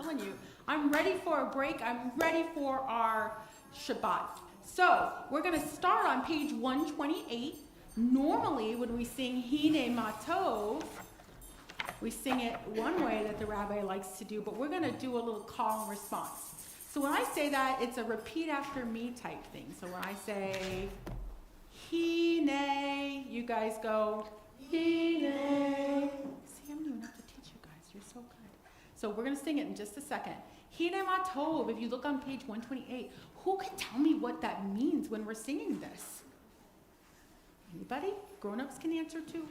telling you, I'm ready for a break. I'm ready for our Shabbat. So we're going to start on page 128. Normally, when we sing Hine Matov, we sing it one way that the rabbi likes to do, but we're going to do a little call and response. So when I say that, it's a repeat after me type thing. So when I say Hine, you guys go Hine. See, I'm doing enough to teach you guys. You're so good. So we're going to sing it in just a second. Hine Matov, if you look on page 128, who can tell me what that means when we're singing this? Anybody? Grown-ups can answer too.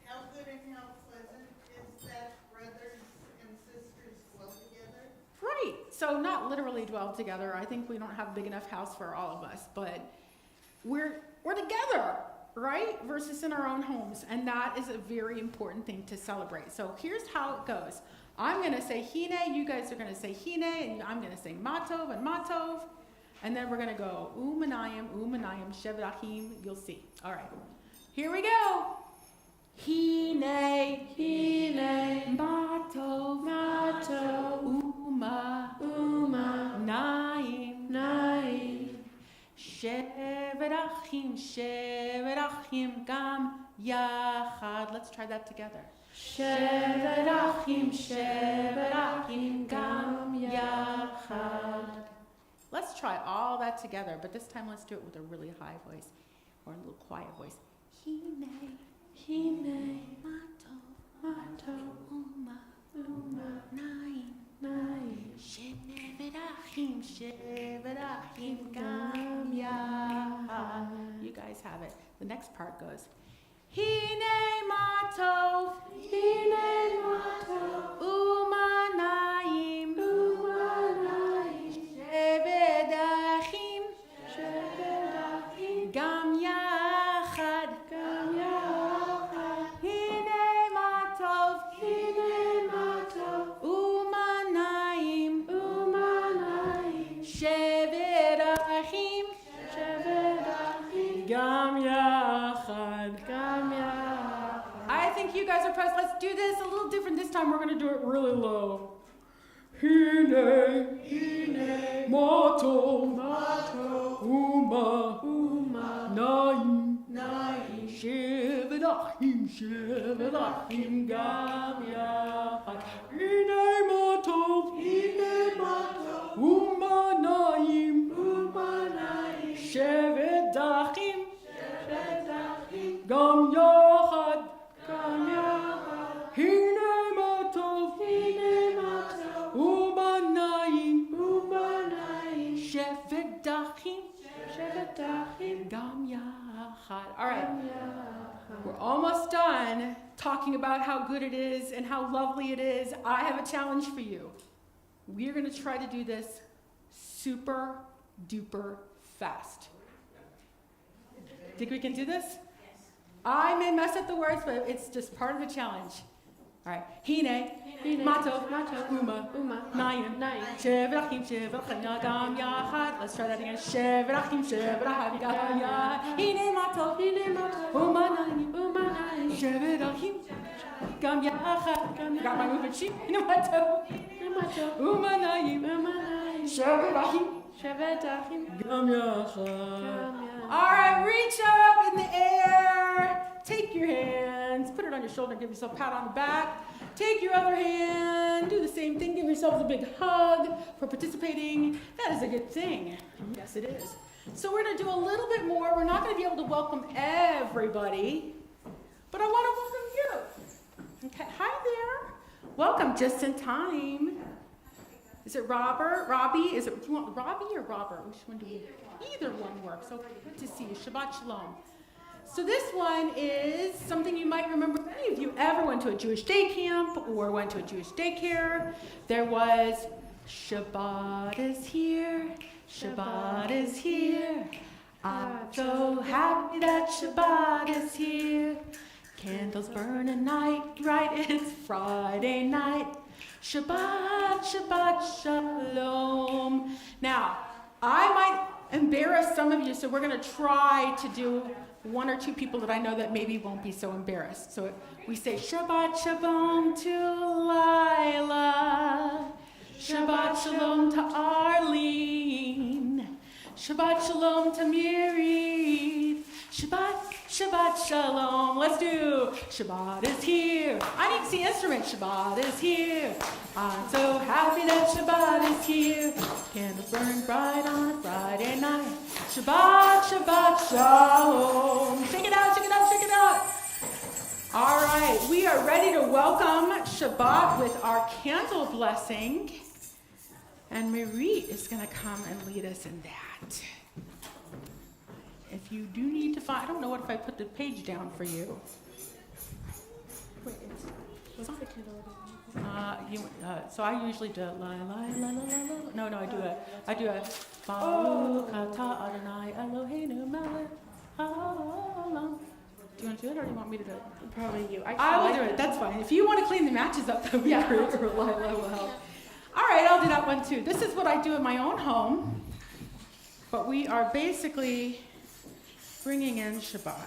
How good and how pleasant is that brothers and sisters dwell together? Right. So not literally dwell together. I think we don't have a big enough house for all of us, but we're together, right? Versus in our own homes. And that is a very important thing to celebrate. So here's how it goes. I'm going to say Hine, you guys are going to say Hine, and I'm going to say Matov and Matov. And then we're going to go Umanayim, Shevrachim, you'll see. All right. Here we go. Hine, Matov, Uma, Naim, Shevrachim, Gam, Yachad. Let's try that together. Shevrachim, Gam, Yachad. Let's try all that together, but this time let's do it with a really high voice or a little quiet voice. Hine, Matov, Uma, Naim, Shevrachim, Gam, Yachad. You guys have it. The next part goes, Hine Matov, Uma, Naim, Shevrachim, Gam Yachad, Hine Matov, Uma, Naim, Shevrachim, Gam Yachad. I think you guys are pressed. Let's do this a little different this time. We're going to do it really low. Hine, Matov, Uma, Naim, Shevrachim, Gam Yachad. Hine Matov, Uma, Naim, Shevrachim, Gam Yachad. Hine Matov, Uma, Naim, Shevrachim, Gam Yachad. All right, we're almost done talking about how good it is and how lovely it is. I have a challenge for you. We're going to try to do this super duper fast. Think we can do this? I may mess up the words, but it's just part of the challenge. All right. Hine, Matov, Uma, Naim, Shevrachim, Gam Yachad. Let's try that again. Shevrachim, Gam Yachad. Hine Matov, Uma, Naim, Shevrachim, Gam Yachad. Got my movement sheet. Hine Matov, Uma, Naim, Shevrachim, Gam Yachad. All right, reach up in the air. Take your hands, put it on your shoulder, give yourself a pat on the back. Take your other hand, do the same thing, give yourselves a big hug for participating. That is a good thing. Yes, it is. So we're going to do a little bit more. We're not going to be able to welcome everybody, but I want to welcome you. Okay, hi there. Welcome just in time. Is it Robbie? Is it, do you want Robbie or Robert? Which one do you? Either one works. So good to see you. Shabbat Shalom. So this one is something you might remember. If any of you ever went to a Jewish day camp or went to a Jewish daycare, there was Shabbat is here, Shabbat is here. I'm so happy that Shabbat is here. Candles burn at night, right? It's Friday night. Shabbat, Shabbat, Shalom. Now, I might embarrass some of you, so we're going to try to do one or two people that I know that maybe won't be so embarrassed. So we say Shabbat Shalom to Lila. Shalom to Arlene. Shabbat Shalom to Miri. Shabbat Shalom. Let's do Shabbat is here. I need to see instruments. Shabbat is here. I'm so happy that Shabbat is here. Candles burn bright on a Friday night. Shabbat Shalom. Shake it out, shake it out, shake it out. All right, we are ready to welcome Shabbat with our candle blessing. And Marie is going to come and lead us in that. If you do need to find, I don't know what if I put the page down for you. Wait, what's the candle? So I usually do la la la la la la. No, I do a Baruch atah Adonai Eloheinu melech haolam. Do you want to do it, or do you want me to do it? Probably you. I will do it. That's fine. If you want to clean the matches up, that would be great. Or Lila will help. All right, I'll do that one too. This is what I do in my own home, but we are basically bringing in Shabbat.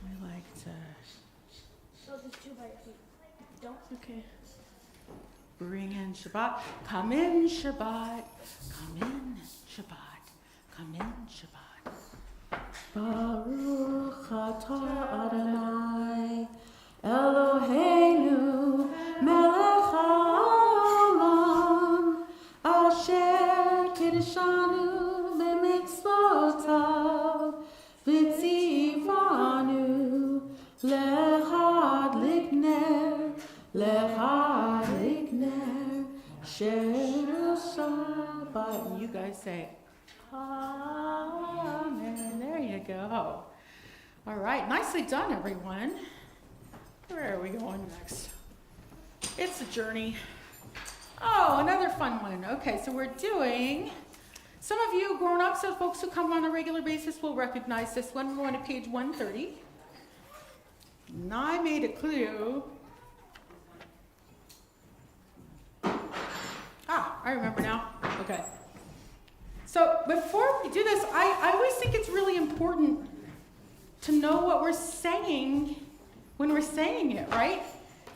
We like to So there's 2 by feet. Don't. okay. Bring in Shabbat. Come in Shabbat. Come in Shabbat. Come in Shabbat. Baruch atah Adonai Eloheinu melech haolam asher kiddushanu b'mitzvotav v'tzivanu lehadlik ner shel Shabbat. And you guys say Amen. There you go. All right, nicely done, everyone. Where are we going next? It's a journey. Oh, another fun one. Okay, so we're doing, some of you grown-ups, so folks who come on a regular basis will recognize this one. We're going to page 130. And I made a clue. I remember now. Okay. So before we do this, I always think it's really important to know what we're saying when we're saying it, right?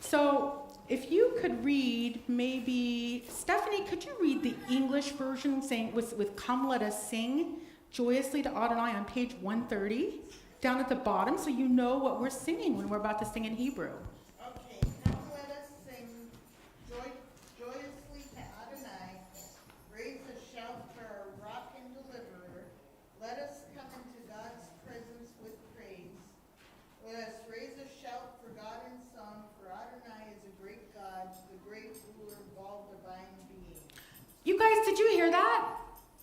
So if you could read, maybe, Stephanie, could you read the English version saying with "Come let us sing joyously to Adonai" on page 130, down at the bottom, so you know what we're singing when we're about to sing in Hebrew. Okay, come let us sing joyously to Adonai. Raise a shout for our rock and deliverer. Let us come into God's presence with praise. Let us raise a shout for God in song, for Adonai is a great God, the great ruler of all divine beings. You guys, did you hear that?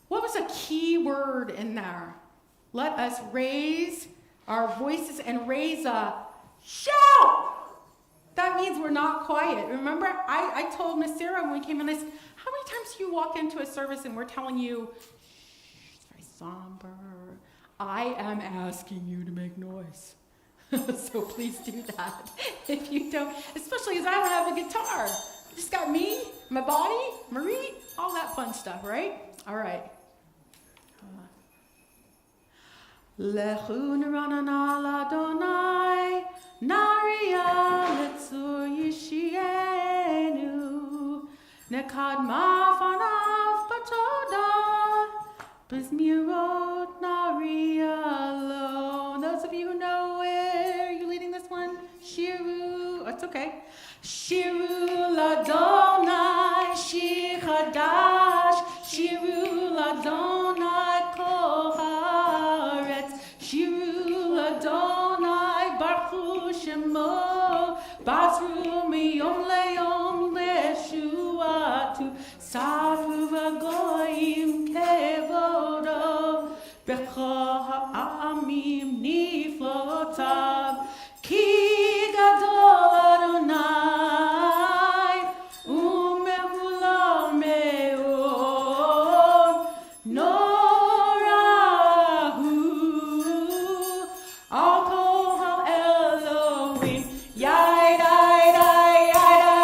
What was a key word in there? Let us raise our voices and raise a shout. That means we're not quiet. Remember, I told Miss Sarah when we came in this, how many times do you walk into a service and we're telling you, shh, it's very somber. I am asking you to make noise. So please do that. If you don't, especially as I don't have a guitar. Just got me, my body, Marie, all that fun stuff, right? All right. Lechu neranana l'Adonai, naria letzur yishienu, nekadma fanav batoda, b'zmirot naria lo. Those of you who know where, are you leading this one? Shiru, that's okay. Shiru l'Adonai, shir chadash, shiru l'Adonai kol haaretz, shiru l'Adonai baruch shemo, basru miyom leyom leshuatu, safru v'goyim kevodo, b'chol ha'amim niflotav, ki gadol Adonai, u'mehulam me'od, norahu, al kol ha'elohim, yai, dai, dai, yai, dai,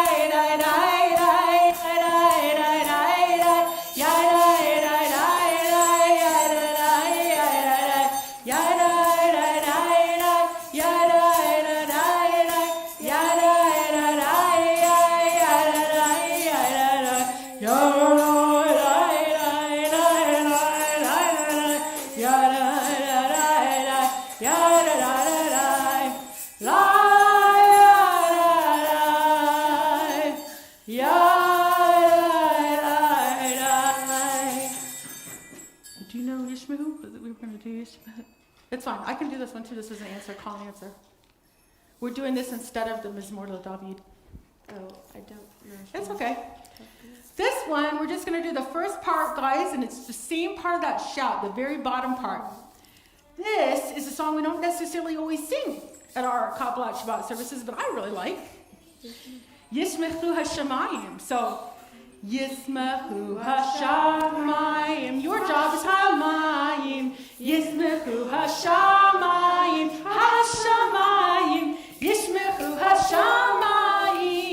this one too. This is an answer, call and answer. We're doing this instead of the Mizmor LeDavid. Oh, I don't know. It's okay. This one, we're just going to do the first part, guys, and it's the same part of that shout, the very bottom part. This is a song we don't necessarily always sing at our Kabbalah Shabbat services, but I really like. Yismechu Hashemayim. So, Yismechu Hashemayim. Your job is Hamayim. Yismechu Hashemayim. Hashemayim. Yismechu Hashemayim.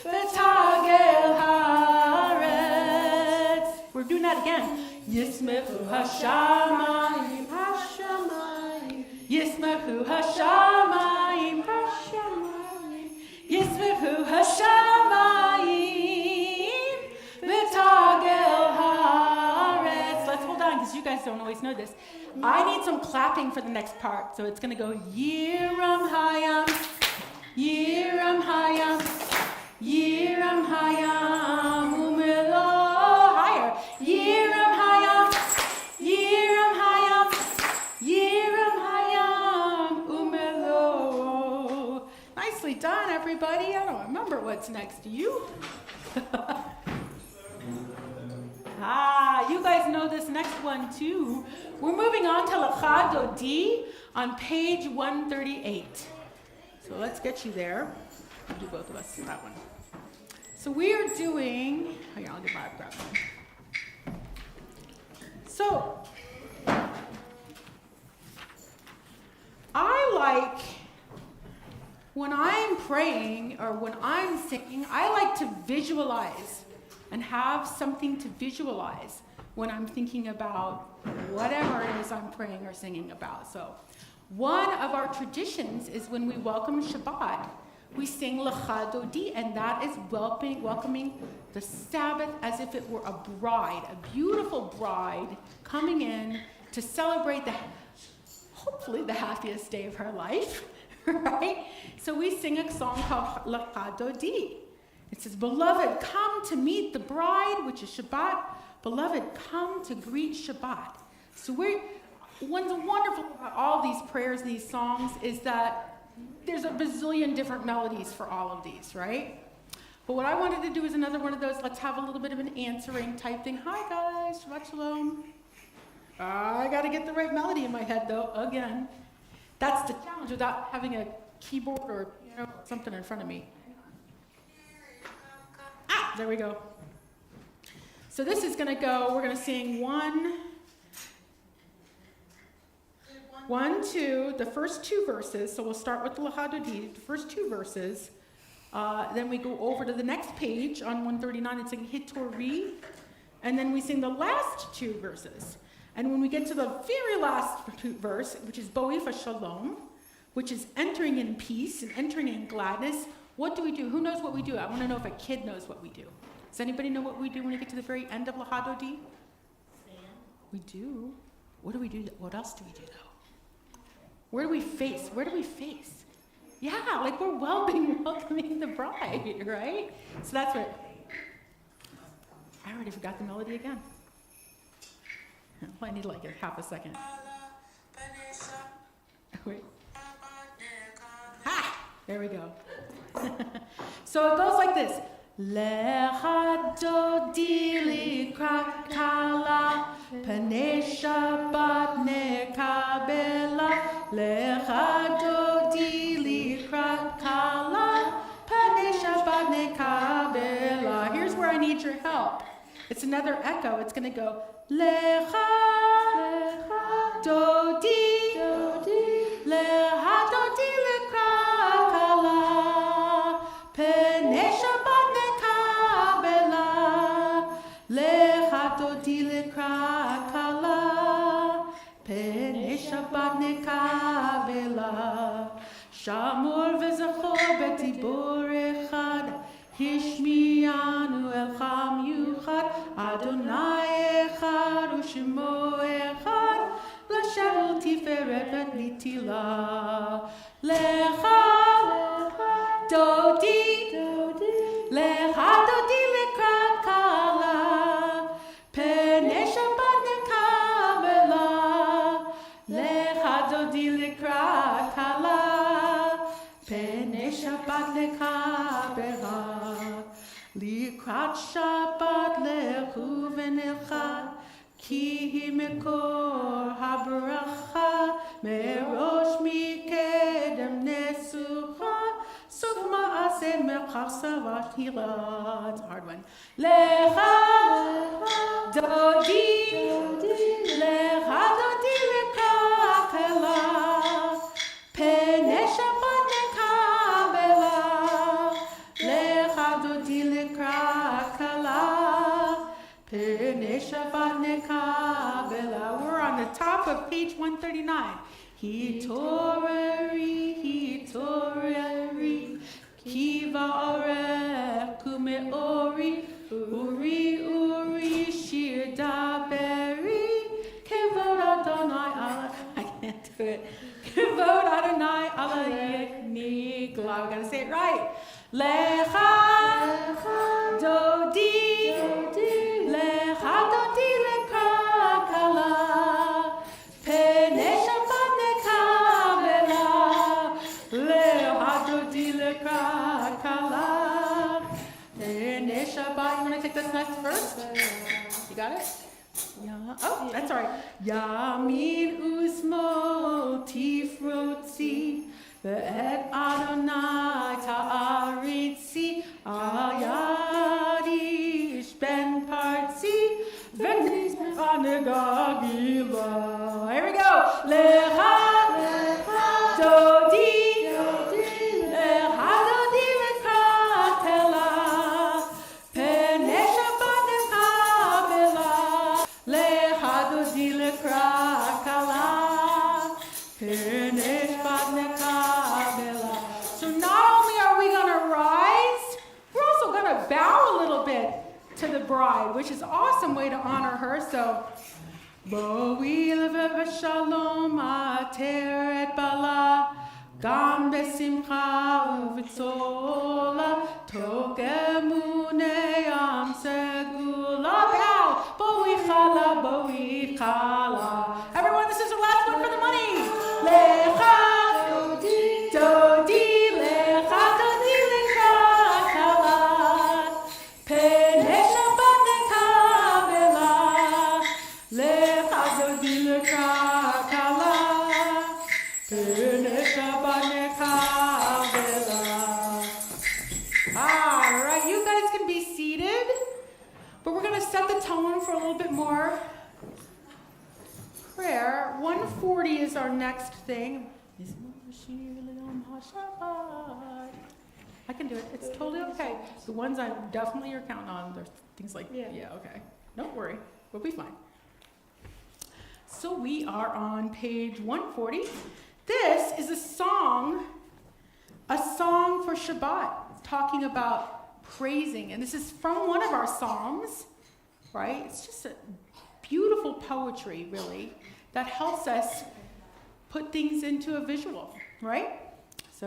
Betagel Haaretz. We're doing that again. Yismechu Hashemayim. Hashemayim. Yismechu Hashemayim. Hashemayim. Yismechu Hashemayim. Betagel Haaretz. Let's hold on because you guys don't always know this. I need some clapping for the next part. So it's going to go Yiram Hayam. Yiram Hayam. Yiram Hayam. Umelo. Higher. Yiram Hayam. Yiram Hayam. Yiram Hayam. Umelo. Nicely done, everybody. I don't remember what's next. Do you? You guys know this next one too. We're moving on to Lecha Dodi on page 138. So let's get you there. We'll do both of us that one. So we are doing, here, I'll get my grab one. So, I like, when I'm praying or when I'm singing, I like to visualize and have something to visualize when I'm thinking about whatever it is I'm praying or singing about. So, one of our traditions is when we welcome Shabbat, we sing Lecha Dodi, and that is welcoming the Sabbath as if it were a bride, a beautiful bride coming in to celebrate hopefully the happiest day of her life, right? So we sing a song called Lecha Dodi. It says, beloved, come to meet the bride, which is Shabbat. Beloved, come to greet Shabbat. So what's wonderful about all these prayers, these songs, is that there's a bazillion different melodies for all of these, right? But what I wanted to do is another one of those, let's have a little bit of an answering type thing. Hi guys, Shabbat Shalom. I got to get the right melody in my head though, again. That's the challenge without having a keyboard or something in front of me. There we go. So this is going to go, we're going to sing 1, 2, the first 2 verses. So we'll start with the Lecha Dodi, the first 2 verses. Then we go over to the next page on 139 and sing Hitori. And then we sing the last 2 verses. And when we get to the very last verse, which is Boifa Shalom, which is entering in peace and entering in gladness, what do we do? Who knows what we do? I want to know if a kid knows what we do. Does anybody know what we do when we get to the very end of Lecha Dodi? We do. What do we do? What else do we do though? Where do we face? Where do we face? Yeah, like we're welcoming the bride, right? So that's what. I already forgot the melody again. Well, I need like a half a second. Wait. Ha! There we go. So it goes like this. Lecha Dodi likrat kala, Panei Shabbat nekabela. Lecha Dodi likrat kala, Panei Shabbat nekabela. Here's where I need your help. It's another echo. It's going to go Lecha Dodi, Lecha Dodi likrat kala, Panei Shabbat nekabela. Lecha Dodi likrat kala, Panei Shabbat nekabela. Shamor v'zachor b'dibur echad, Hishmianu elcham yuchad, Adonai echad u'shemo echad, L'shem u'tiferet v'nitila. Lecha Dodi, Lecha Dodi likrat kala, Panei Shabbat nekabela. Lecha לקבלה, לקראת שבת לכו ונלכה, כי היא מקור הברכה, מראש מקדם נסוכה, סוף מעשה מחשבה תחילה. It's a hard one. לך דודי, לך דודי לקבלה, פני שבת נקבלה, לך דודי לקבלה, פני שבת נקבלה. We're on the top of page 139. התעוררי, כי באורך ומאורי, אורי, שיר דברי, כבוד אדוני עלי, I can't do it, כבוד אדוני עלי נגלה. We gotta say it right. לך דודי, לך דודי לקבלה, פני שבת נקבלה, לך דודי לקבלה, פני שבת. You want to take this next first? You got it? Yeah. Oh, that's all right. ימין ושמאל תפרוצי, ואת אדוני תעריצי, על יד איש בן פרצי, ונגע גילה. Here we go. לך דודי, לך דודי לקבלה, פני שבת נקבלה, לך דודי לקבלה, פני שבת נקבלה. So not only are we going to rise, we're also going to bow a little bit to the bride, which is an awesome way to honor her. So, בואי ובשלום עטרת בעלה, גם בשמחה ובצולה, תוך אמוני עם סגולה. Bow, בואי חלה. Everyone, this is the last one for the money. לך דודי, לך דודי לקבלה, פני שבת נקבלה, לך דודי לקבלה, פני שבת נקבלה. All right, you guys can be seated, but we're going to set the tone for a little bit more prayer. 140 is our next thing. I can do it. It's totally okay. The ones I definitely are counting on, there's things like, yeah, okay. Don't worry. We'll be fine. So we are on page 140. This is a song for Shabbat, talking about praising. And this is from one of our Psalms, right? It's just a beautiful poetry, really, that helps us put things into a visual, right? So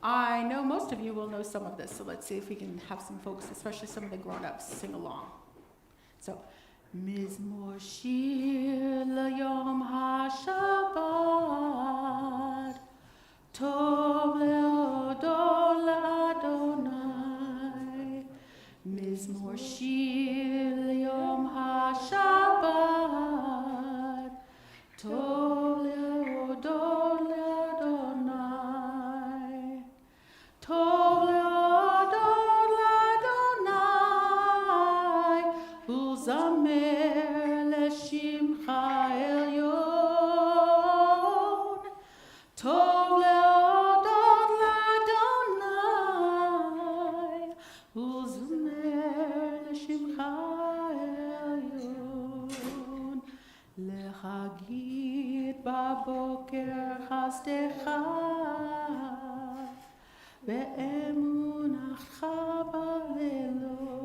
I know most of you will know some of this, so let's see if we can have some folks, especially some of the grown-ups, sing along. So, Mizmor Shir L'Yom HaShabbat, Tov Le'odor L'Adonai, Mizmor Shir L'Yom HaShabbat, Tov Le'odor L'Adonai, Tov Le'odor L'Adonai, U'zamer L'Shimcha Elyon, Tov Le'odor L'Adonai, U'zamer L'Shimcha Elyon, L'chagit Baboker Chasdecha, Ve'emunacha Ba'lelot.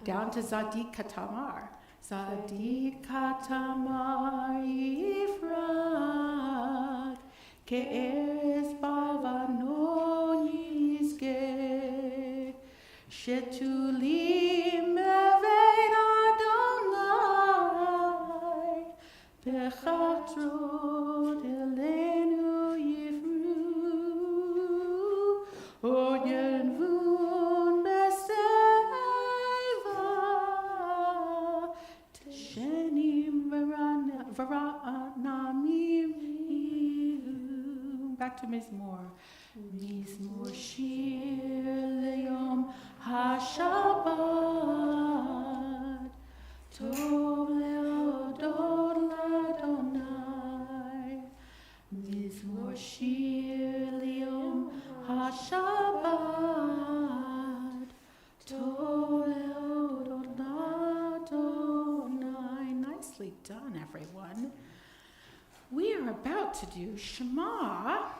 Down to Zadik Katamar. Zadik Katamar Yifrat, Ke'eres Bavanon Yizgeh, Shetulim Mevein Adonai, Bechatrot Elenu Yivru. Back to Mizmor. Mizmor shir leyom haShabbat. Tov leodot l'Adonai. Mizmor shir leyom haShabbat. Tov leodot l'Adonai. Nicely done, everyone. We are about to do Shema.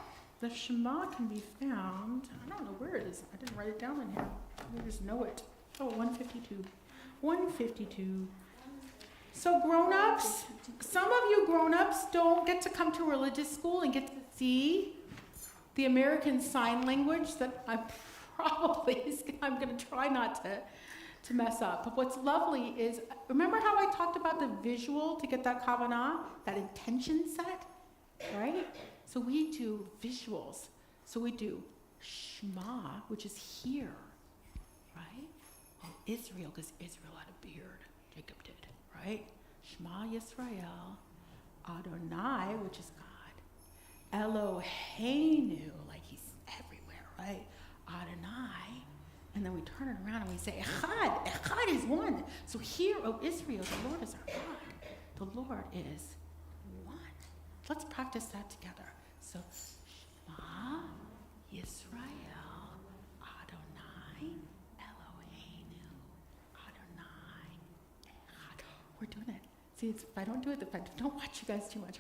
The Shema can be found, I don't know where it is. I didn't write it down in here. I just know it. Oh, 152. 152. So grown-ups, some of you grown-ups don't get to come to religious school and get to see the American Sign Language that I'm going to try not to mess up. But what's lovely is, remember how I talked about the visual to get that kavanah, that intention set, right? So we do visuals. So we do Shema, which is here, right? Oh, Israel, because Israel had a beard. Jacob did, right? Shema Yisrael, Adonai, which is God. Eloheinu, like he's everywhere, right? Adonai. And then we turn it around and we say, Echad. Echad is one. So hear, O Israel, the Lord is our God. The Lord is one. Let's practice that together. So, Shema Yisrael, Adonai, Eloheinu, Adonai, Echad. We're doing it. See, if I don't do it, don't watch you guys too much.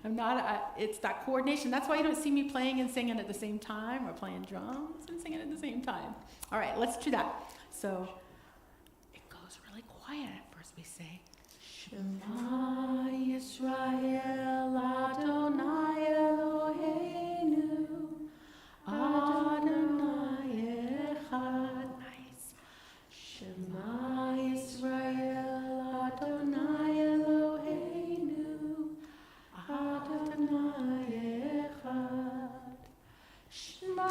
I'm not, it's that coordination. That's why you don't see me playing and singing at the same time, or playing drums and singing at the same time. All right, let's do that. So it goes really quiet. At first we say, Shema Yisrael, Adonai Eloheinu, Adonai Echad. Nice. Shema Yisrael, Adonai Eloheinu, Adonai Echad. Shema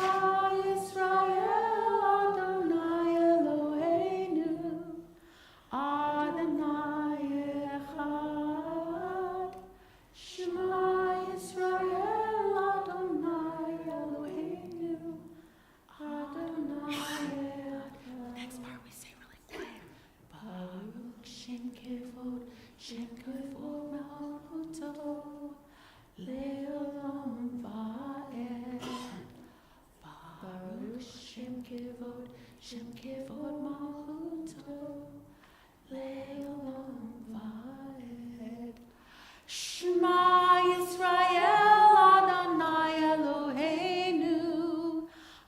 Yisrael, Adonai Eloheinu, Adonai Echad. Shema Yisrael, Adonai Eloheinu, Adonai Echad. Next part we say really quiet. Baruch Shem Kevod Malchuto, Le'olam Va'ed. Baruch Shem Kevod Malchuto, Le'olam Va'ed. Shema Yisrael, Adonai Eloheinu,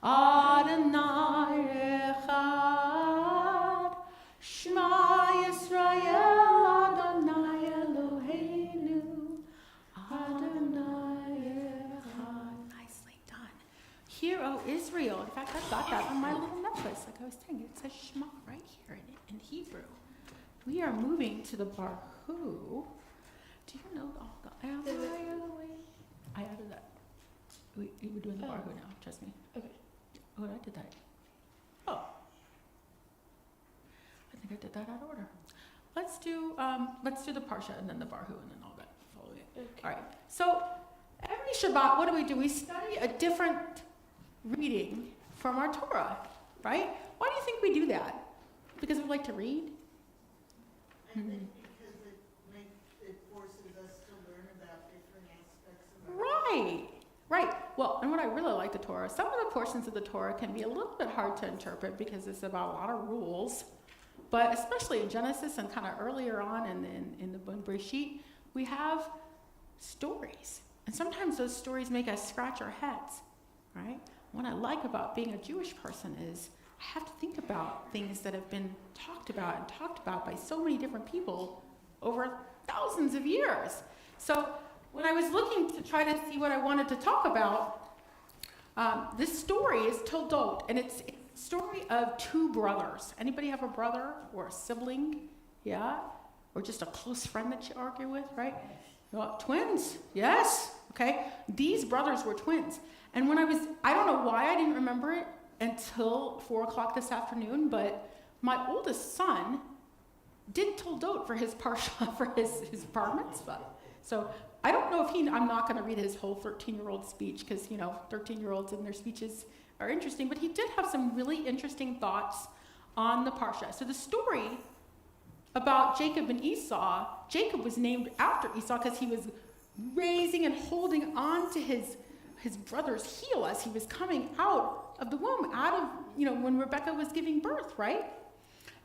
Adonai Echad. Shema Yisrael, Adonai Eloheinu, Adonai Echad. Nicely done. Hear, O Israel. In fact, I've got that on my little necklace. Like I was saying, it says Shema right here in Hebrew. We are moving to the Barhu. Do you know all the... I added that. We're doing the Barhu now, trust me. Okay. Oh, I did that. Oh. I think I did that out of order. Let's do the Parsha and then the Barhu and then all that follow it. Okay. All right. So every Shabbat, what do? We study a different reading from our Torah, right? Why do you think we do that? Because we like to read? I think because it forces us to learn about different aspects of our life. Right. Well, and what I really like the Torah, some of the portions of the Torah can be a little bit hard to interpret because it's about a lot of rules. But especially in Genesis and kind of earlier on in the Bainbridge, we have stories. And sometimes those stories make us scratch our heads, right? What I like about being a Jewish person is I have to think about things that have been talked about by so many different people over thousands of years. So when I was looking to try to see what I wanted to talk about, this story is Toldot, and it's a story of two brothers. Anybody have a brother or a sibling? Yeah? Or just a close friend that you argue with, right? Well, twins, yes. Okay, these brothers were twins. And when I don't know why I didn't remember it until 4 o'clock this afternoon, but my oldest son did Toldot for his parsha, for his bar mitzvah. So I don't know if I'm not going to read his whole 13-year-old speech because, 13-year-olds and their speeches are interesting, but he did have some really interesting thoughts on the Parsha. So the story about Jacob and Esau, Jacob was named after Esau because he was raising and holding on to his brother's heel as he was coming out of the womb, out of, when Rebecca was giving birth, right?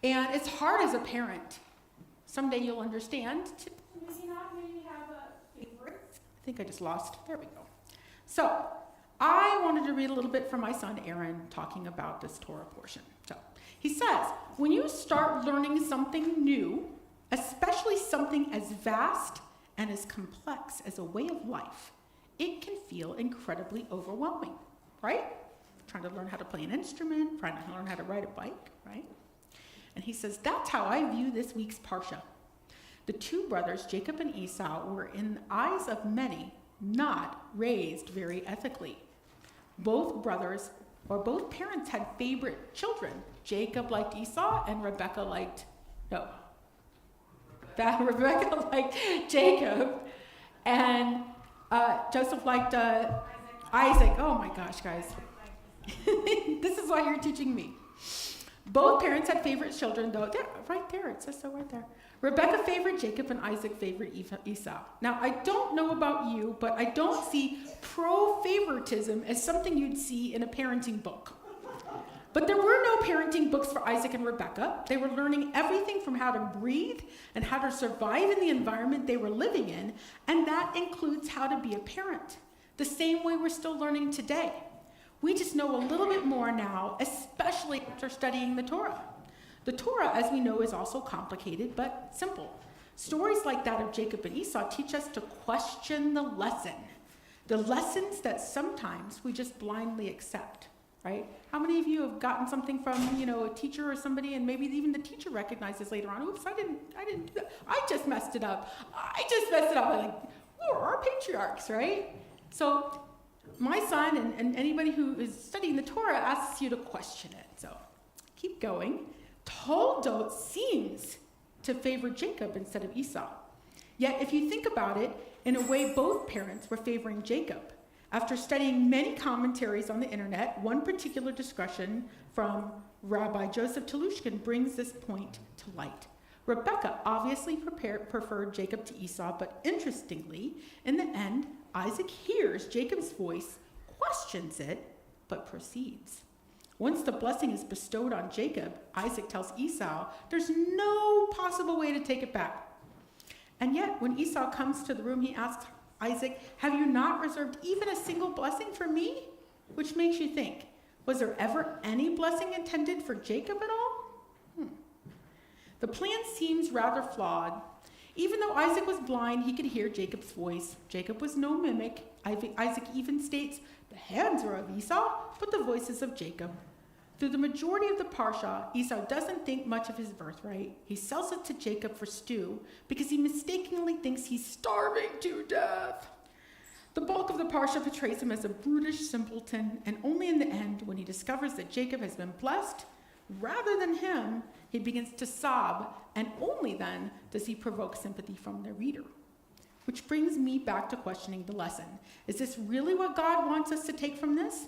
And it's hard as a parent. Someday you'll understand. Maybe not, maybe have a favorite. I think I just lost. There we go. So I wanted to read a little bit from my son Aaron talking about this Torah portion. So he says, when you start learning something new, especially something as vast and as complex as a way of life, it can feel incredibly overwhelming, right? Trying to learn how to play an instrument, trying to learn how to ride a bike, right? And he says, that's how I view this week's Parsha. The two brothers, Jacob and Esau, were in the eyes of many not raised very ethically. Both parents had favorite children. Jacob liked Esau and Rebecca liked Jacob. And Joseph liked Isaac. Oh my gosh, guys. This is why you're teaching me. Both parents had favorite children, though. Right there, it says so right there. Rebecca favored Jacob and Isaac favored Esau. Now, I don't know about you, but I don't see pro-favoritism as something you'd see in a parenting book. But there were no parenting books for Isaac and Rebecca. They were learning everything from how to breathe and how to survive in the environment they were living in, and that includes how to be a parent, the same way we're still learning today. We just know a little bit more now, especially after studying the Torah. The Torah, as we know, is also complicated but simple. Stories like that of Jacob and Esau teach us to question the lessons that sometimes we just blindly accept, right? How many of you have gotten something from, a teacher or somebody, and maybe even the teacher recognizes later on, oops, I didn't do that. I just messed it up. I'm like, we're our patriarchs, right? So my son and anybody who is studying the Torah asks you to question it. So keep going. Toldot seems to favor Jacob instead of Esau. Yet if you think about it, in a way both parents were favoring Jacob. After studying many commentaries on the internet, one particular discussion from Rabbi Joseph Telushkin brings this point to light. Rebecca obviously preferred Jacob to Esau, but interestingly, in the end, Isaac hears Jacob's voice, questions it, but proceeds. Once the blessing is bestowed on Jacob, Isaac tells Esau there's no possible way to take it back. And yet, when Esau comes to the room, he asks Isaac, have you not reserved even a single blessing for me? Which makes you think, was there ever any blessing intended for Jacob at all? The plan seems rather flawed. Even though Isaac was blind, he could hear Jacob's voice. Jacob was no mimic. Isaac even states, the hands are of Esau, but the voice is of Jacob. Through the majority of the Parsha, Esau doesn't think much of his birthright. He sells it to Jacob for stew because he mistakenly thinks he's starving to death. The bulk of the Parsha portrays him as a brutish simpleton, and only in the end, when he discovers that Jacob has been blessed, rather than him, he begins to sob, and only then does he provoke sympathy from the reader. Which brings me back to questioning the lesson. Is this really what God wants us to take from this?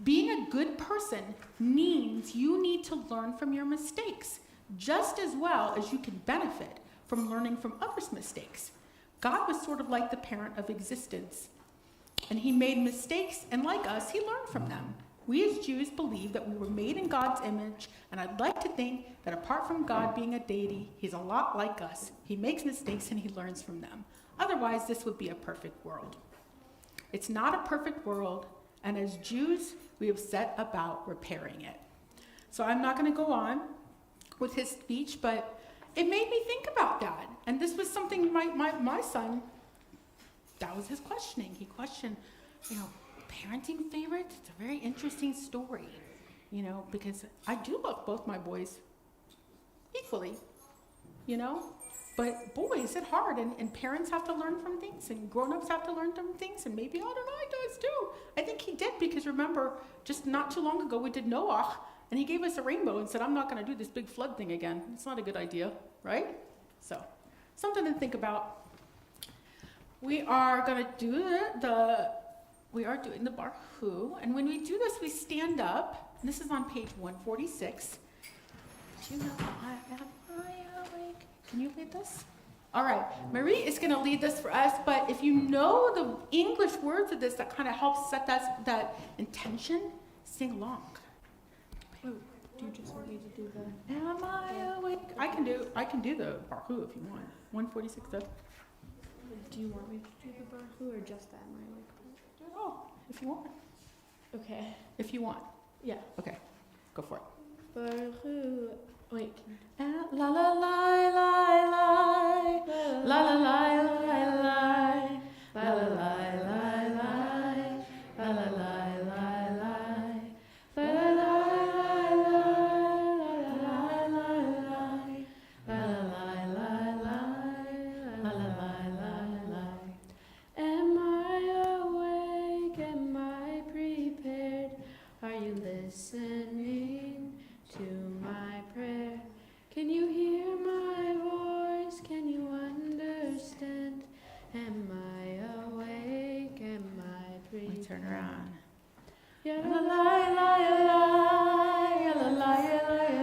Being a good person means you need to learn from your mistakes, just as well as you can benefit from learning from others' mistakes. God was sort of like the parent of existence, and he made mistakes, and like us, he learned from them. We as Jews believe that we were made in God's image, and I'd like to think that apart from God being a deity, he's a lot like us. He makes mistakes and he learns from them. Otherwise, this would be a perfect world. It's not a perfect world, and as Jews, we have set about repairing it. So I'm not going to go on with his speech, but it made me think about that. And this was something my son, that was his questioning. He questioned, parenting favorites. It's a very interesting story, because I do love both my boys equally, But boy, is it hard, and parents have to learn from things, and grown-ups have to learn from things, and maybe Adonai does too. I think he did, because remember, just not too long ago, we did Noah, and he gave us a rainbow and said, I'm not going to do this big flood thing again. It's not a good idea, right? So, something to think about. We are going to do we are doing the Baruch, and when we do this, we stand up. And this is on page 146. Do you know am I awake? Can you lead this? All right, Marie is going to lead this for us, but if you know the English words of this, that kind of helps set that intention, sing along. Do you just want me to do the? Am I awake? I can do the Baruch if you want. 146 though. Do you want me to do the Baruch or just that Am I awake? Do it all if you want. Okay. If you want. Yeah. Okay, go for it. Baruch. Wait. La la la la la la la la la la la la la la la. Am I awake? Am I prepared? Are you listening to my prayer? Can you hear my voice? Can you understand? Am I awake? Am I prepared? Turn around. Yeah. La la la la la la la la la la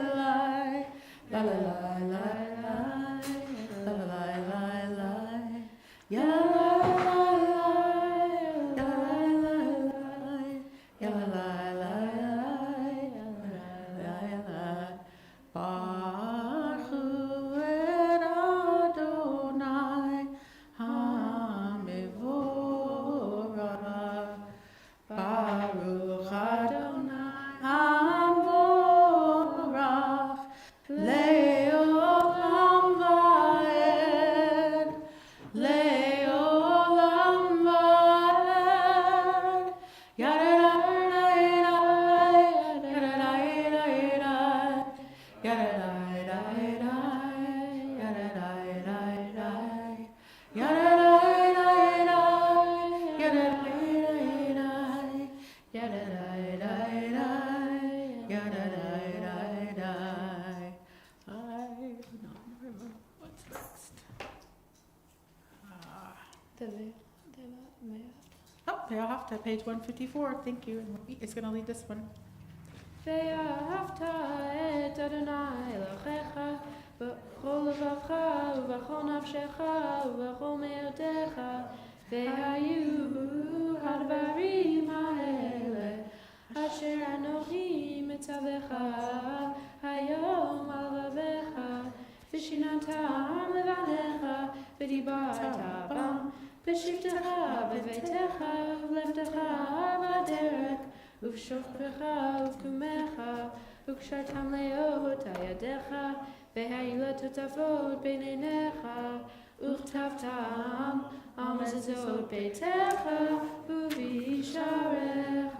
Oh, they're off to page 154. Thank you. And Marie is going to lead this one. ואהבת את אדוני אלוהיך בכל לבבך ובכל נפשך ובכל מאודך והיו הדברים האלה אשר אנוכי מצווך היום על לבבך ושיננתם לבניך ודיברת בם בשבתך בביתך ובלבדך בדרך ובשוכבך ובקומך וקשרתם לאות על ידיך והיו לטוטפות בין עיניך וכתבתם על מזוזות ביתך ובשעריך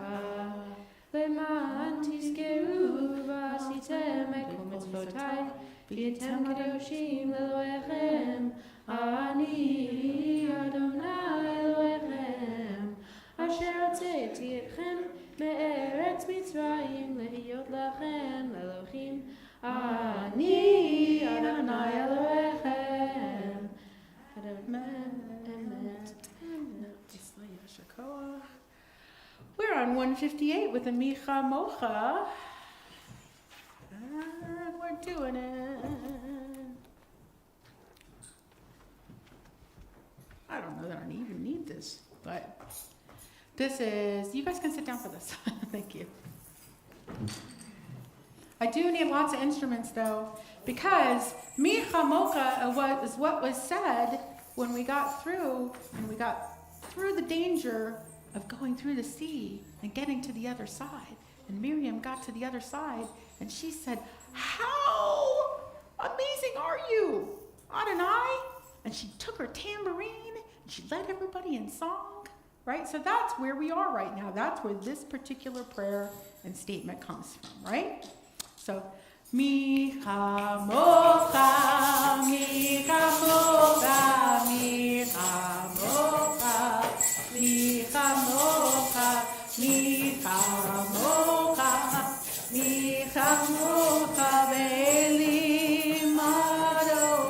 למען תזכרו ועשיתם את כל מצוותיי והייתם קדושים לאלוהיכם אני אדוני אלוהיכם אשר הוצאתי אתכם מארץ מצרים להיות לכם אלוהים אני אדוני אלוהיכם We're on 158 with a Micha Mocha. And we're doing it. I don't know that I even need this, but this is, you guys can sit down for this. Thank you. I do need lots of instruments though, because Micha Mocha is what was said when we got through, and we got through the danger of going through the sea and getting to the other side. And Miriam got to the other side, and she said, how amazing are you, Adonai? And she took her tambourine, and she led everybody in song, right? So that's where we are right now. That's where this particular prayer and statement comes from, right? So, Micha Mocha, Micha Mocha, Micha Mocha, Micha Mocha, Micha Mocha, Micha Mocha, Be'elim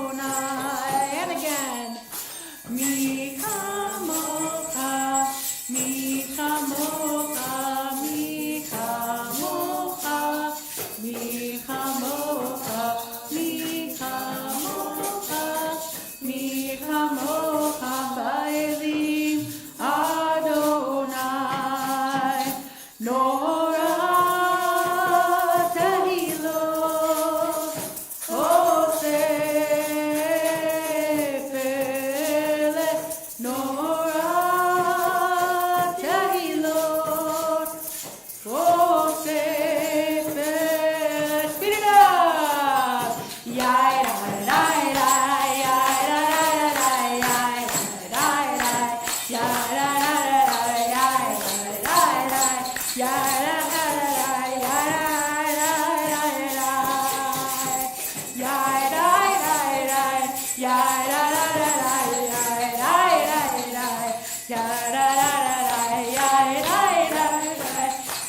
Adonai. And again, Micha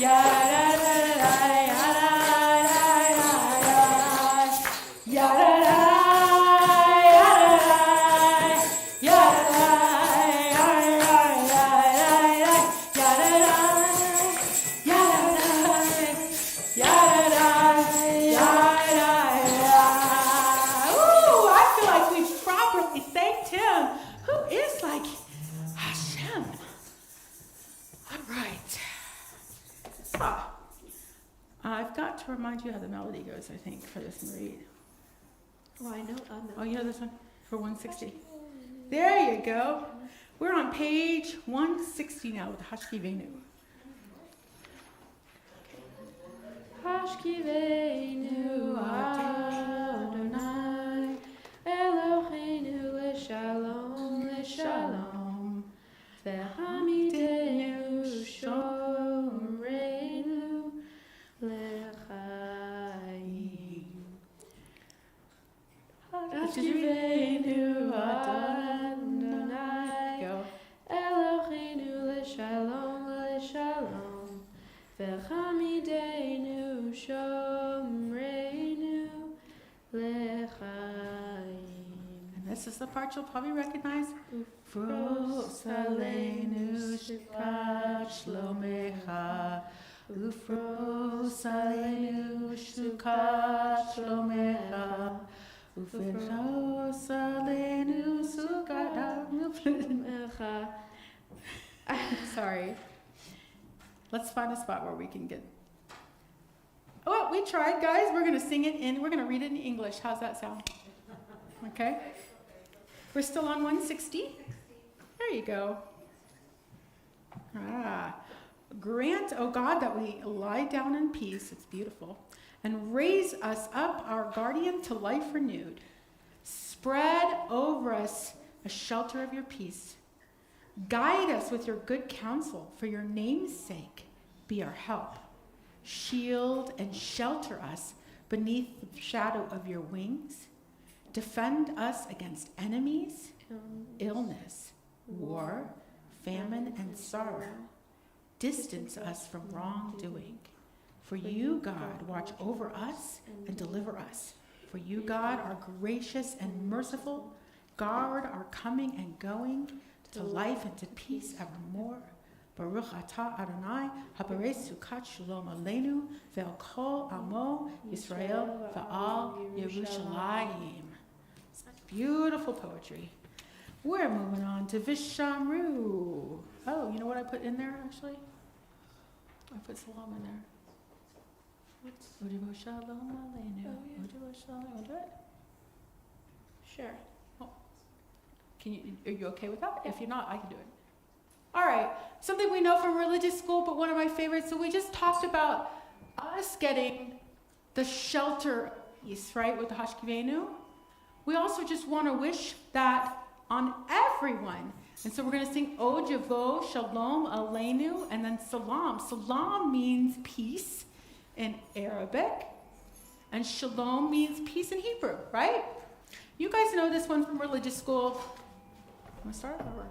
I feel like we've properly thanked him, who is like Hashem. All right. I've got to remind you how the melody goes, I think, for this Marie. Oh, I know. Oh, you know this one? For 160. There you go. We're on page 160 now with Hashkivenu. Hashkivenu Adonai Eloheinu l'shalom l'shalom V'hamidenu shomreinu l'chaim Hashkivenu Adonai Go. Eloheinu l'shalom l'shalom V'hamidenu shomreinu l'chaim. And this is the part you'll probably recognize. Ufros aleinu shukat shlomecha. Ufros aleinu shukat shlomecha. Ufros aleinu shukat. Sorry. Let's find a spot where we can get. Oh, we tried, guys. We're going to sing it we're going to read it in English. How's that sound? Okay. We're still on 160. There you go. Grant, O God, that we lie down in peace. It's beautiful. And raise us up, our guardian, to life renewed. Spread over us a shelter of your peace. Guide us with your good counsel, for your name's sake. Be our help. Shield and shelter us beneath the shadow of your wings. Defend us against enemies, illness, war, famine, and sorrow. Distance us from wrongdoing. For you, God, watch over us and deliver us. For you, God, are gracious and merciful. Guard our coming and going to life and to peace evermore. Baruch atah Adonai, habarei sukat shalom aleinu, ve'al kol amo Yisrael, ve'al Yerushalayim. Such beautiful poetry. We're moving on to Vishamru. Oh, you know what I put in there, actually? I put Salam in there. Ojibo shalom aleinu. Ojibo shalom. Want to do it? Sure. Are you okay with that? If you're not, I can do it. All right, something we know from religious school, but one of my favorites. So we just talked about us getting the shelter piece, right, with the Hashkivenu. We also just want to wish that on everyone. And so we're going to sing O Javo Shalom Aleinu and then Salam. Salam means peace in Arabic, and Shalom means peace in Hebrew, right? You guys know this one from religious school. Want to start? What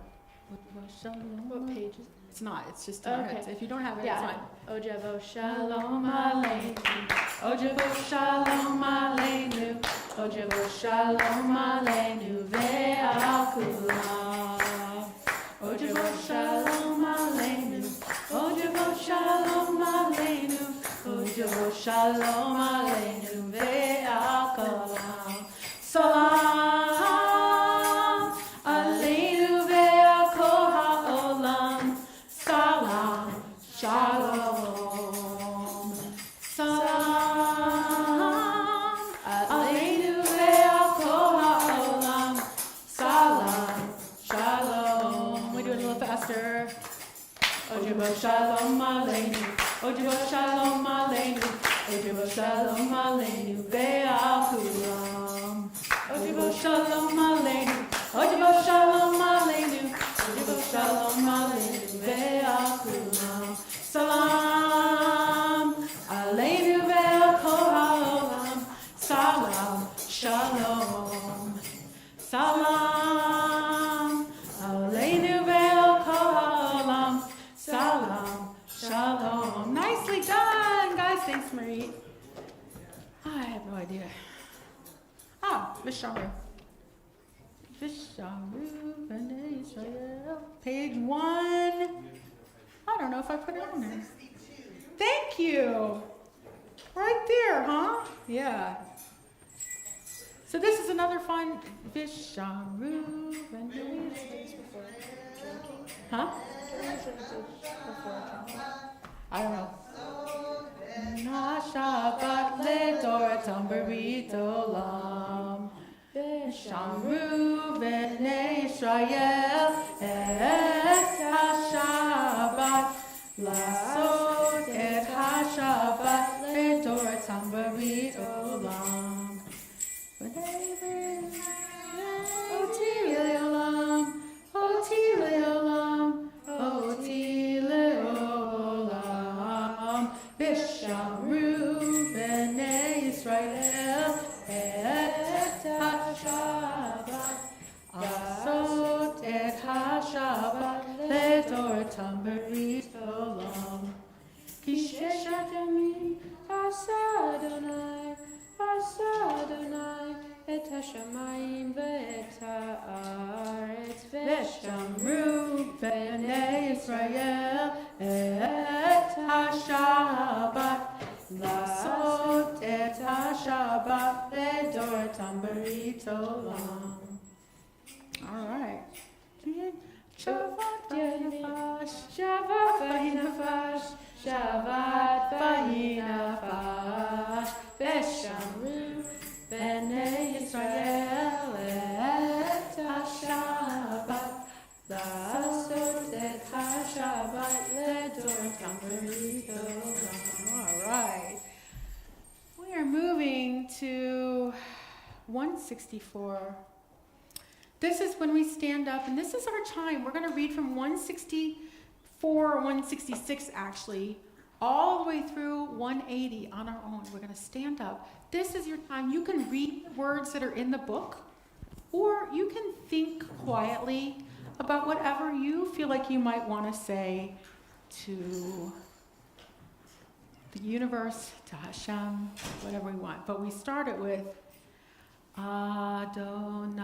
page is it? It's not. It's just in our heads. If you don't have it, it's fine. Ojavo shalom aleinu. Ojavo shalom aleinu. Ojavo shalom aleinu ve'al kulam. Ojavo shalom aleinu. Ojavo shalom aleinu. Ojavo shalom aleinu ve'al kulam. Salam aleinu ve'al kol ha'olam. Salam shalom. Salam aleinu ve'al kol ha'olam. Salam shalom. We do it a little faster. Ojabo shalom aleinu. Ojabo shalom aleinu. Ojabo shalom aleinu ve'al kulam. Ojabo shalom aleinu. Ojabo shalom aleinu. Ojabo shalom aleinu ve'al kulam. Salam aleinu ve'al kol ha'olam. Salam shalom. Salam aleinu ve'al kol ha'olam. Salam shalom. Nicely Miss Marie? I have no idea. Ah, Visharu. Visharu, B'nai Israel. Page 1. I don't know if I put it on there. 162. Thank you. Right there, huh? Yeah. So this is another fun Visharu, B'nai Israel. Huh? I don't know. Na Shabbat leDoratam Berit Olam Vishamru B'nei Israel et HaShabbat Lasot et HaShabbat leDoratam Berit Olam Oti le'olam Oti le'olam Oti le'olam Vishamru B'nei Israel et HaShabbat Asot et HaShabbat leDoratam Berit Olam Ki sheshat yamim asa Adonai et hashamayim ve'et ha'aretz Vishamru B'nei Israel et HaShabbat Lasot et HaShabbat leDoratam Berit Olam. All right. Shavat v'nafash, Shavat v'nafash, Shavat v'nafash, Vishamru B'nei Israel et HaShabbat Lasot et HaShabbat leDoratam Berit Olam. All right. We are moving to 164. This is when we stand up, and this is our time. We're going to read from 164 or 166 actually, all the way through 180 on our own. We're going to stand up. This is your time. You can read the words that are in the book, or you can think quietly about whatever you feel like you might want to say to the universe, to Hashem, whatever we want. But we start it with Adonai,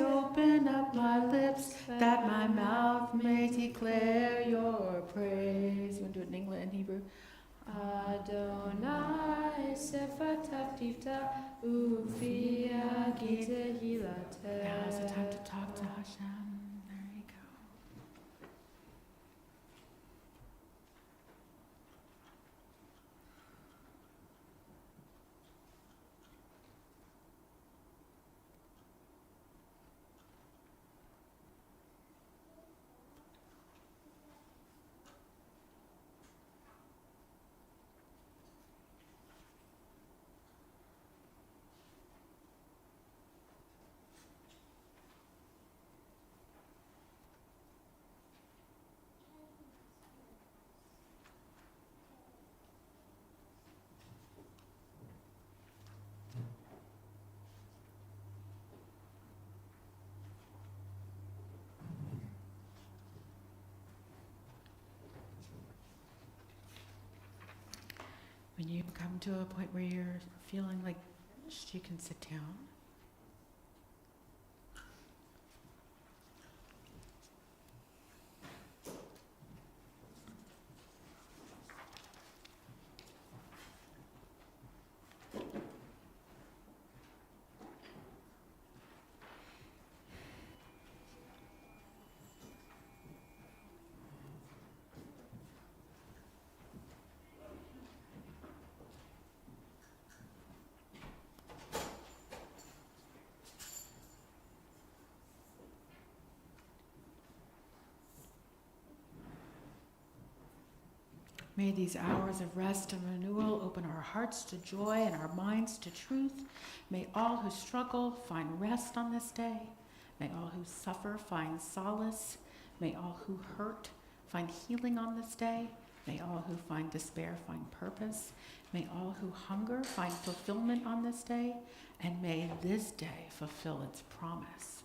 open up my lips that my mouth may declare your praise. You want to do it in English and Hebrew? Adonai sefatav tifta ufi agite hilateh. Now's the time to talk to Hashem. There you go. When you come to a point where you're feeling like you can sit down. May these hours of rest and renewal open our hearts to joy and our minds to truth. May all who struggle find rest on this day. May all who suffer find solace. May all who hurt find healing on this day. May all who find despair find purpose. May all who hunger find fulfillment on this day. And may this day fulfill its promise.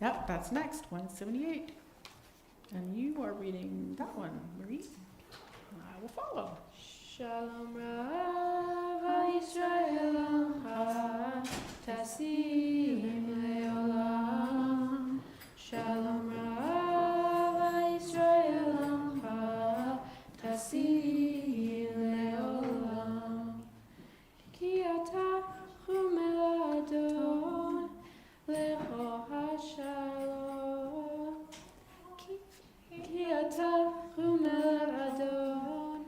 Yep, that's next, 178. And you are reading that one, Marie. I will follow. Shalom Rav Yisrael Amcha Tasim Leolam. Shalom Rav Yisrael Amcha Tasim Leolam. Ki ata chumel Adon lecho hashalom. Ki ata chumel Adon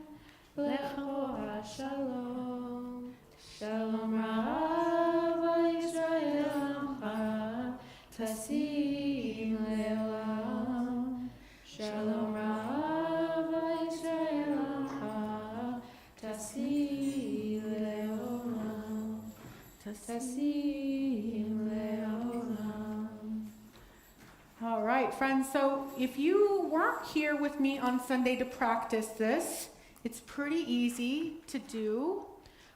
lecho hashalom. Shalom Rav Yisrael Amcha Tasim Leolam. Shalom Rav Yisrael Amcha Tasim Leolam. Tasim Leolam. All right, friends. So if you weren't here with me on Sunday to practice this, it's pretty easy to do.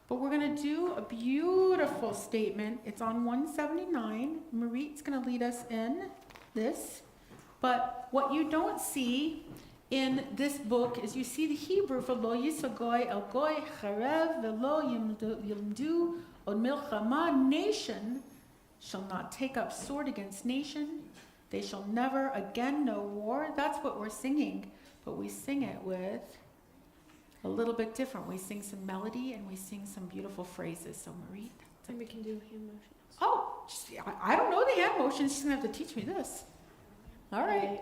But we're going to do a beautiful statement. It's on 179. Marit's going to lead us in this. But what you don't see in this book is you see the Hebrew for Lo Yisagoy El Goy Charev Velo Yimdu Od Milchama. Nation shall not take up sword against nation. They shall never again know war. That's what we're singing. But we sing it with a little bit different. We sing some melody and we sing some beautiful phrases. So Marie. And we can do hand motions. Oh, I don't know the hand motions. She's going to have to teach me this. All right.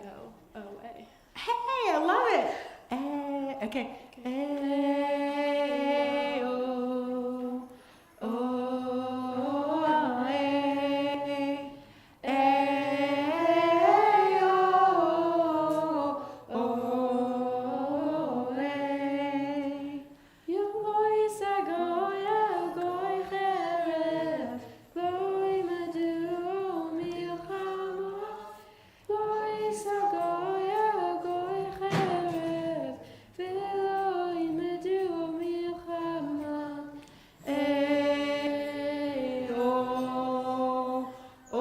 A-O-O-A. Hey, I love it. Okay. A, O, O, A, A, O, O, A. Yoi sagoy goy cherev, loy medu milchama. Loi sagoy goy cherev, veloy medu milchama. A, O, O,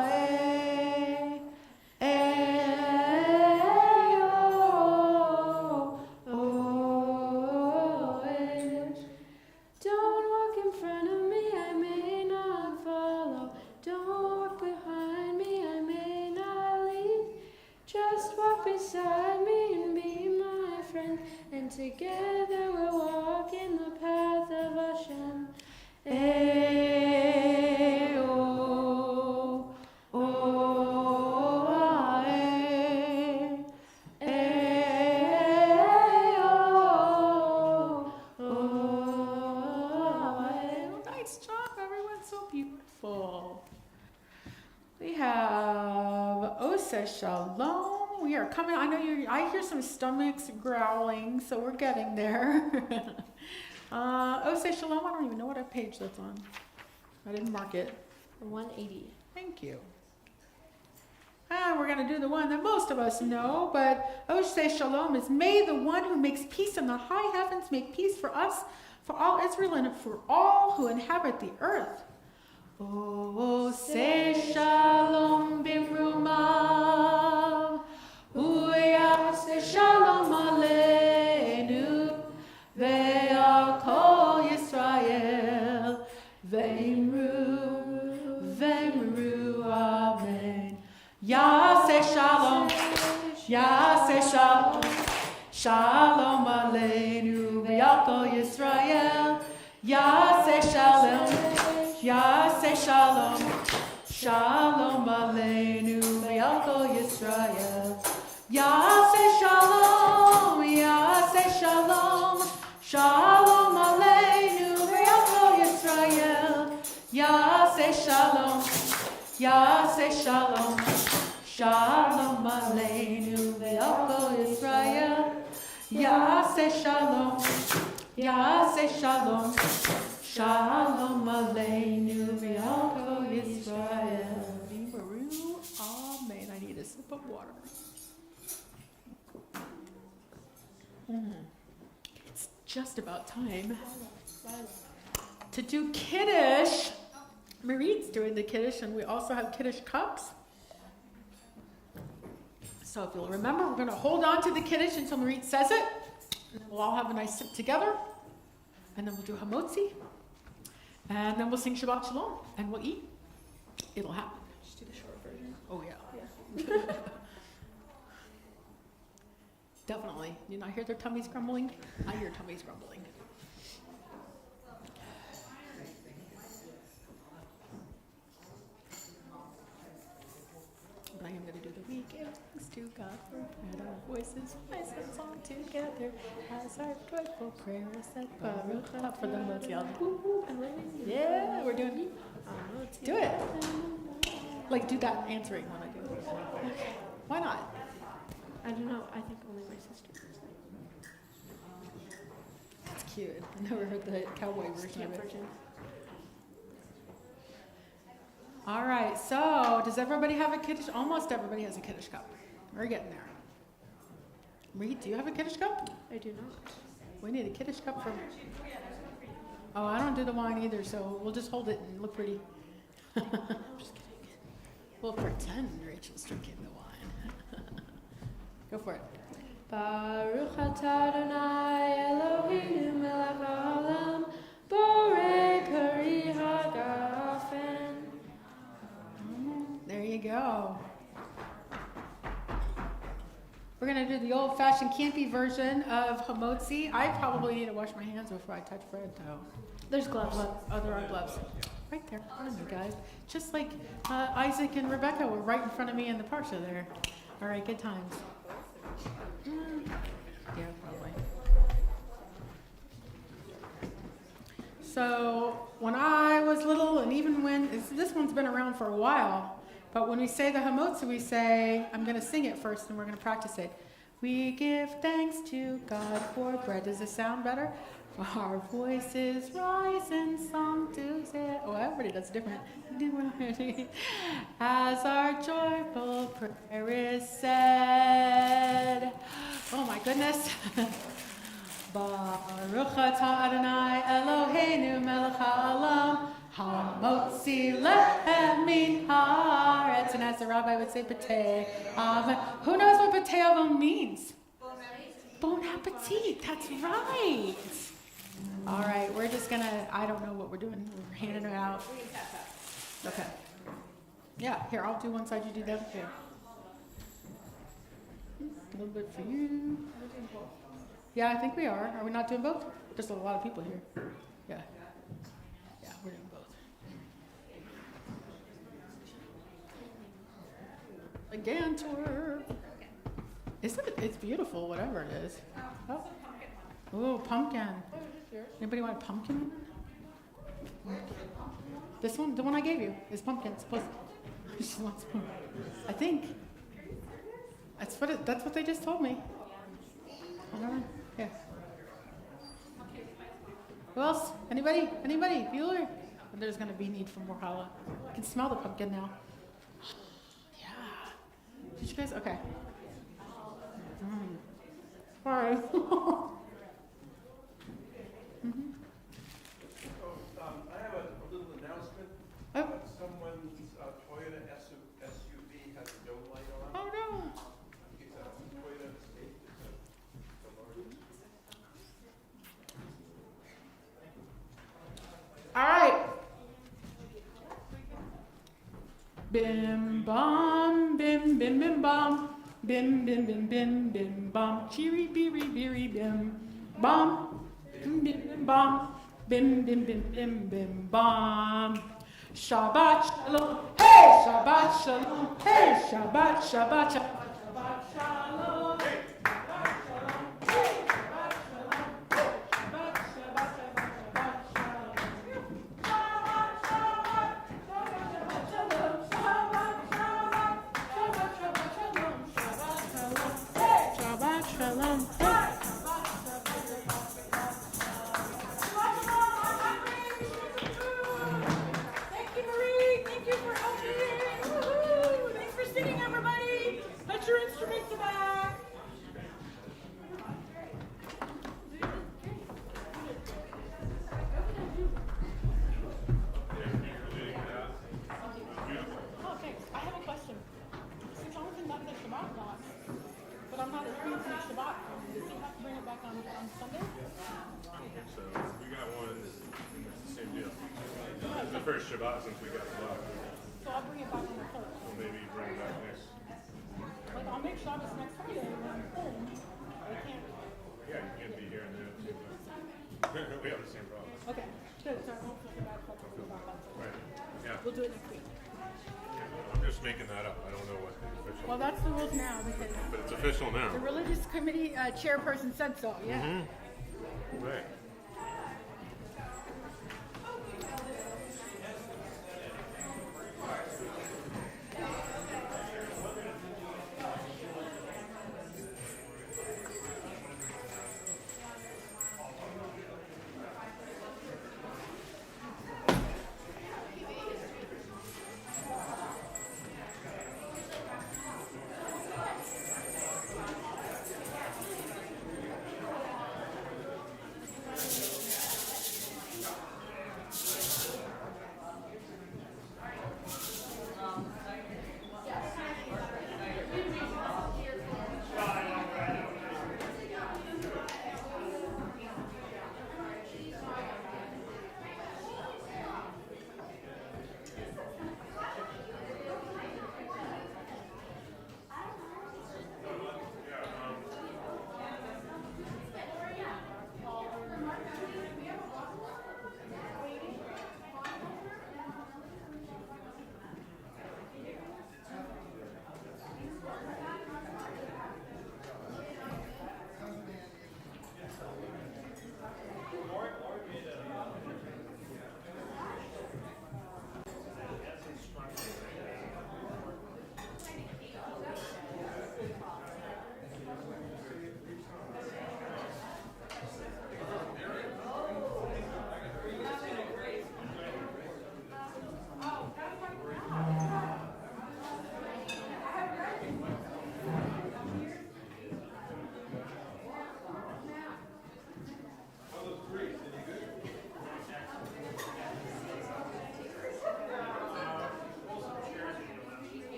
A, A, O, O, A. Don't walk in front of me, I may not follow. Don't walk behind me, I may not lead. Just walk beside me and be my friend. And together we'll walk in the path of Hashem. A, O, O, A, A, O, O, A. Nice job, everyone. So beautiful. We have Ose Shalom. We are coming. I know I hear some stomachs growling, so we're getting there. Ose Shalom. I don't even know what page that's on. I didn't mark it. 180. Thank you. And we're going to do the one that most of us know, but Ose Shalom is, may the one who makes peace in the high heavens make peace for us, for all Israel, and for all who inhabit the earth. Ose Shalom bimrumav, uyase Shalom aleinu, ve'al kol Yisrael, ve'imru, amen. Yase Shalom, Shalom aleinu, ve'al kol Yisrael, Yase Shalom, Shalom aleinu, ve'al kol Yisrael. Yase Shalom, Shalom aleinu, ve'al kol Yisrael. Yase Shalom, Shalom aleinu, ve'al kol Yisrael. Yase Shalom, Shalom aleinu, ve'al kol Yisrael. Amen. I need a sip of water. It's just about time to do Kiddush. Marine's doing the Kiddush, and we also have Kiddush cups. So if you'll remember, we're going to hold on to the Kiddush until Marit says it. And then we'll all have a nice sip together. And then we'll do Hamotzi. And then we'll sing Shabbat Shalom. And we'll eat. It'll happen. Just do the short version. Oh, yeah. Definitely. You not hear their tummies grumbling? I hear tummies grumbling. But I am going to do the week. Thanks to God for bread, our voices rise and song together as our joyful prayer is said. Baruch up for the Motzi. Yeah, we're doing. Do it. Like do that answering when I do it. Okay. Why not? I don't know. I think only my sister does that. That's cute. I never heard the cowboy version Camp of it. version. All right, so does everybody have a Kiddush? Almost everybody has a Kiddush cup. We're getting there. Reed, do you have a Kiddush cup? I do not. We need a Kiddush cup for... Oh, I don't do the wine either, so we'll just hold it and look pretty. I'm just kidding. We'll pretend Rachel's drinking the wine. Go for it. Baruch atah Adonai Eloheinu melech haolam borei peri hagafen. There you go. We're going to do the old-fashioned campy version of Hamotzi. I probably need to wash my hands before I touch bread, though. There's gloves. Oh, there are gloves. Right there in front of me, guys. Just like Isaac and Rebecca were right in front of me in the parsha there. All right, good times. Yeah, probably. So when I was little, and even when, this one's been around for a while, but when we say the Hamotzi, we say, I'm going to sing it first and we're going to practice it. We give thanks to God for bread. Does it sound better? Our voices rise in song to say, oh, everybody does different. As our joyful prayer is said. Oh my goodness. Baruch atah Adonai Eloheinu melech haolam hamotzi lechem min haaretz. And as the rabbi would say, B'tei Avon. Who knows what B'tei Avon means? Bon appetit. That's right. All right, we're just gonna, I don't know what we're doing. We're handing it out. Okay. Yeah, here, I'll do one side, you do the other. Here. A little bit for you. Yeah, I think we are. Are we not doing both? There's a lot of people here. Yeah. Yeah, we're doing both. Again, tour. Isn't it? It's beautiful, whatever it is. Oh, pumpkin. Anybody want a pumpkin? This one, the one I gave you, is pumpkin. It's supposed to, she wants one. I think. That's what they just told me. I don't know. Yeah. Who else? Anybody? Anybody? Bueller? There's going to be need for more challah. I can smell the pumpkin now. Yeah. Did you guys? Okay. All right. I have a little announcement. Oh. Someone's Toyota SUV has a dome light on. Oh no. It's a Toyota Escape. It's a large. All right. Bim bam, bim bim bim bam, bim bim bim bim bim bam, cheery beery beery bim bam, bim bim bim bam, bim bim bim bim bim bam. Shabbat shalom, hey Shabbat shalom, hey Shabbat Shabbat Shabbat Shabbat shalom. Thanks for singing, everybody. Put your instruments back. back on Sunday? So we got one, and it's the same deal. It's the first Shabbat since we got the block. So I'll bring it back on the 3rd. So maybe bring it back next. Like, I'll make Shabbos next Friday when I'm home. I can't. Yeah, you can't be here and there at the same time. We have the same problem. Okay, good. So I won't feel bad if I talk about that. Right. Yeah. We'll do it next week. I'm just making that up. I don't know what the official. Well, that's the rules now because But it's official now. the religious committee chairperson said so. Yeah. Right.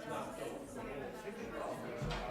not the whole picture.